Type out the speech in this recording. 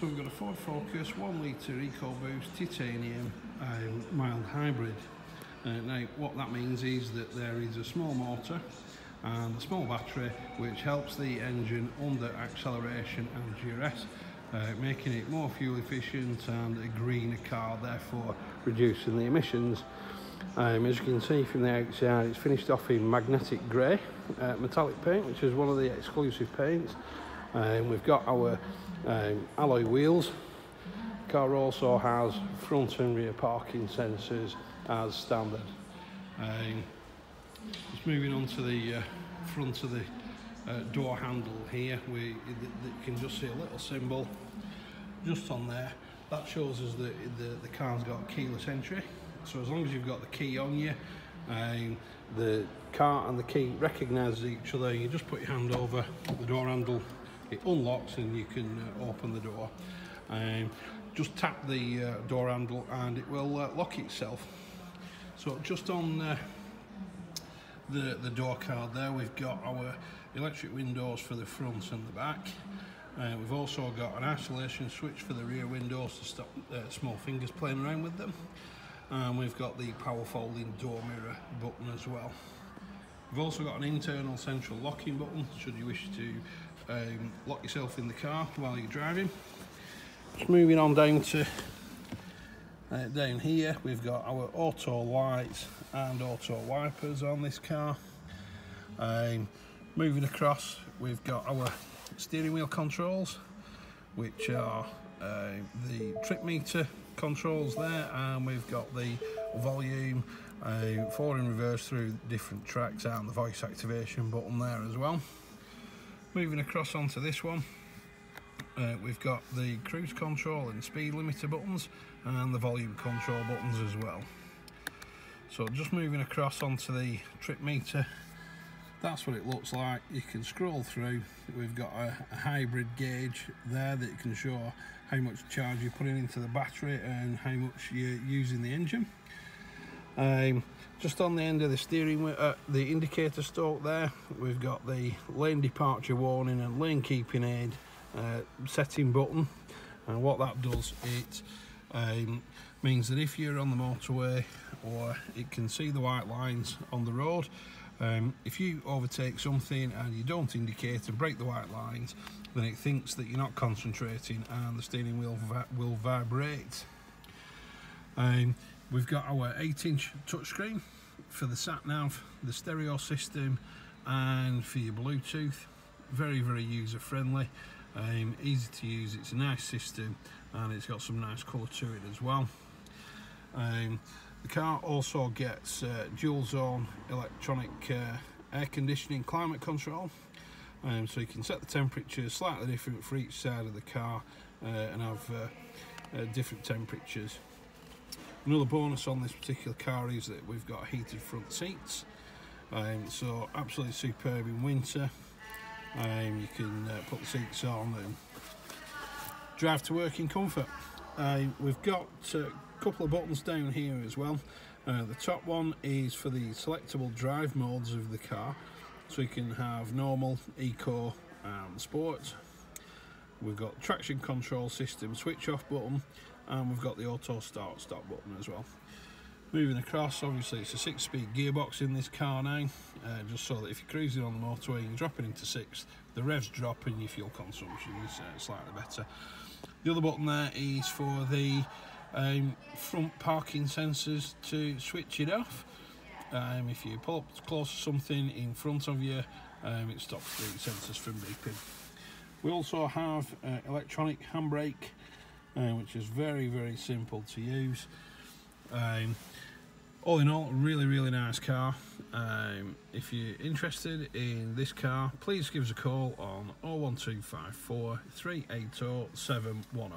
So we've got a Ford Focus 1 litre EcoBoost titanium mild hybrid. Now what that means is that there is a small motor and a small battery which helps the engine under acceleration and duress, making it more fuel efficient and a greener car, therefore reducing the emissions. As you can see from the outside, it's finished off in magnetic grey metallic paint, which is one of the exclusive paints. We've got our alloy wheels. The car also has front and rear parking sensors as standard. Just moving on to the front of the door handle here, you can just see a little symbol just on there. That shows us that the car's got keyless entry. So as long as you've got the key on you, the car and the key recognise each other. You just put your hand over the door handle, it unlocks and you can open the door. Just tap the door handle and it will lock itself. So just on the door card there, we've got our electric windows for the front and the back. We've also got an isolation switch for the rear windows to stop small fingers playing around with them. And we've got the power folding door mirror button as well. We've also got an internal central locking button should you wish to lock yourself in the car while you're driving. Just moving on down to down here, we've got our auto lights and auto wipers on this car. Moving across, we've got our steering wheel controls, which are the trip meter controls there, and we've got the volume, forward and reverse through different tracks, and the voice activation button there as well. Moving across onto this one, we've got the cruise control and speed limiter buttons and the volume control buttons as well. So just moving across onto the trip meter, that's what it looks like. You can scroll through. We've got a hybrid gauge there that can show how much charge you're putting into the battery and how much you're using the engine. Just on the end of the steering wheel, the indicator stalk there, we've got the lane departure warning and lane keeping aid setting button. And what that does, it means that if you're on the motorway or it can see the white lines on the road, if you overtake something and you don't indicate and break the white lines, then it thinks that you're not concentrating and the steering wheel will vibrate. We've got our 8-inch touchscreen for the sat nav, the stereo system, and for your Bluetooth. Very, very user friendly, easy to use. It's a nice system and it's got some nice colour to it as well. The car also gets dual zone electronic air conditioning climate control, so you can set the temperature slightly different for each side of the car and have different temperatures. Another bonus on this particular car is that we've got heated front seats, so absolutely superb in winter. You can put the seats on and drive to work in comfort. We've got a couple of buttons down here as well. The top one is for the selectable drive modes of the car, so you can have normal, eco and sport. We've got traction control system switch off button, and we've got the auto start stop button as well. Moving across, obviously it's a 6-speed gearbox in this car now, just so that if you're cruising on the motorway and you're dropping into 6th, the revs drop and your fuel consumption is slightly better. The other button there is for the front parking sensors to switch it off. If you pull up close to something in front of you, it stops the sensors from beeping. We also have electronic handbrake, which is very, very simple to use. All in all, really, really nice car. If you're interested in this car, please give us a call on 01254 380 710.